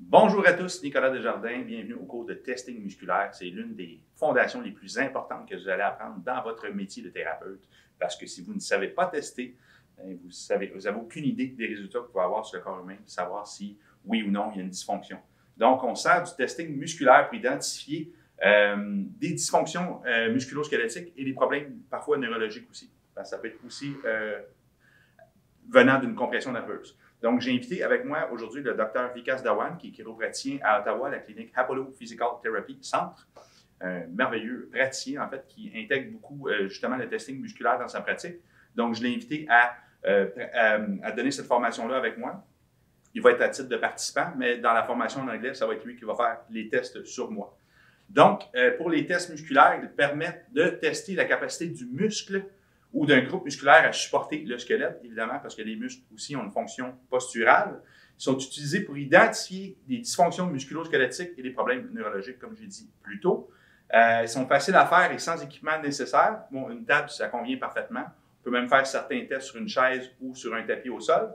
Bonjour à tous, Nicolas Desjardins, bienvenue au cours de testing musculaire. C'est l'une des fondations les plus importantes que vous allez apprendre dans votre métier de thérapeute parce que si vous ne savez pas tester, vous n'avez aucune idée des résultats que vous pouvez avoir sur le corps humain, savoir si oui ou non il y a une dysfonction. Donc, on sert du testing musculaire pour identifier des dysfonctions musculo-squelettiques et des problèmes parfois neurologiques aussi. Ça peut être aussi venant d'une compression nerveuse. Donc, j'ai invité avec moi aujourd'hui le Dr Vikas Dhawan, qui est chiropraticien à Ottawa, à la clinique Apollo Physical Therapy Centre. Un merveilleux praticien, en fait, qui intègre beaucoup, justement, le testing musculaire dans sa pratique. Donc, je l'ai invité à donner cette formation-là avec moi. Il va être à titre de participant, mais dans la formation en anglais, ça va être lui qui va faire les tests sur moi. Donc, pour les tests musculaires, ils permettent de tester la capacité du muscle ou d'un groupe musculaire à supporter le squelette, évidemment, parce que les muscles aussi ont une fonction posturale. Ils sont utilisés pour identifier des dysfonctions musculo-squelettiques et des problèmes neurologiques, comme j'ai dit plus tôt. Ils sont faciles à faire et sans équipement nécessaire. Bon, une table, ça convient parfaitement. On peut même faire certains tests sur une chaise ou sur un tapis au sol.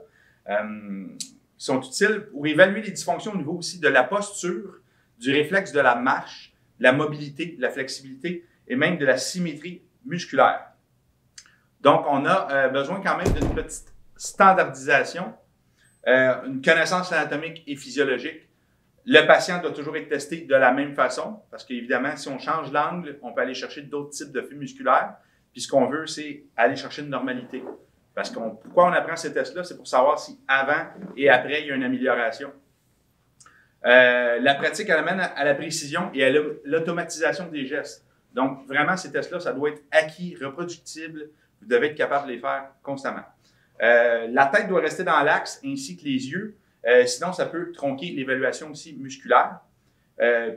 Ils sont utiles pour évaluer les dysfonctions au niveau aussi de la posture, du réflexe de la marche, de la mobilité, de la flexibilité et même de la symétrie musculaire. Donc, on a besoin quand même d'une petite standardisation, une connaissance anatomique et physiologique. Le patient doit toujours être testé de la même façon, parce qu'évidemment, si on change l'angle, on peut aller chercher d'autres types de flux musculaires. Puis ce qu'on veut, c'est aller chercher une normalité. Parce que pourquoi on apprend ces tests-là? C'est pour savoir si avant et après, il y a une amélioration. La pratique, elle amène à la précision et à l'automatisation des gestes. Donc, vraiment, ces tests-là, ça doit être acquis, reproductible. Vous devez être capable de les faire constamment. La tête doit rester dans l'axe ainsi que les yeux. Sinon, ça peut tronquer l'évaluation aussi musculaire.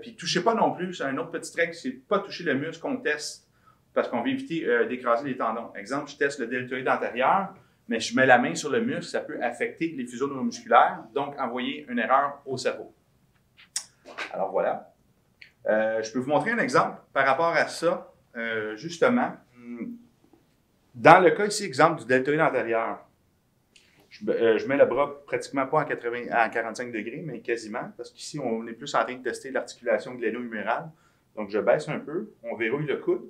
Puis, touchez pas non plus. C'est un autre petit règle, c'est pas toucher le muscle qu'on teste parce qu'on veut éviter d'écraser les tendons. Exemple, je teste le deltoïde antérieur, mais je mets la main sur le muscle, ça peut affecter les fuseaux neuromusculaires, donc envoyer une erreur au cerveau. Alors voilà. Je peux vous montrer un exemple par rapport à ça, justement. Dans le cas ici, exemple du deltoïde antérieur, je mets le bras pratiquement pas à 45 degrés, mais quasiment, parce qu'ici, on est plus en train de tester l'articulation gléno-humérale. Donc, je baisse un peu, on verrouille le coude,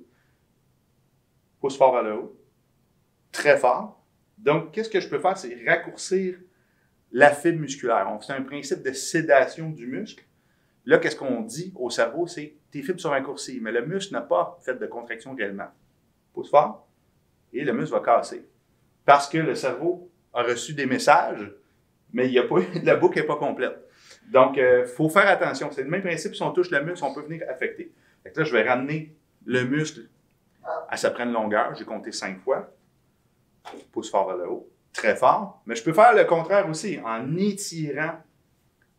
pousse fort vers le haut, très fort. Donc, qu'est-ce que je peux faire? C'est raccourcir la fibre musculaire. On fait un principe de sédation du muscle. Là, qu'est-ce qu'on dit au cerveau? C'est tes fibres sont raccourcies, mais le muscle n'a pas fait de contraction réellement. Pousse fort. Et le muscle va casser. Parce que le cerveau a reçu des messages, mais la boucle n'est pas complète. Donc, il faut faire attention. C'est le même principe. Si on touche le muscle, on peut venir affecter. Donc là, je vais ramener le muscle à sa pleine longueur. J'ai compté 5 fois. Pousse fort vers le haut. Très fort. Mais je peux faire le contraire aussi. En étirant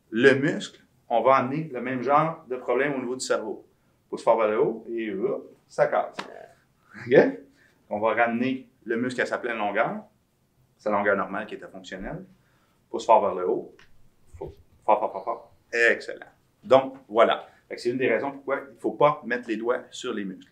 le muscle, on va amener le même genre de problème au niveau du cerveau. Pousse fort vers le haut et hop, ça casse. OK? On va ramener le muscle à sa pleine longueur, sa longueur normale qui était fonctionnelle. Pousse fort vers le haut. Fort, fort, fort, fort. Excellent. Donc, voilà. C'est une des raisons pourquoi il ne faut pas mettre les doigts sur les muscles.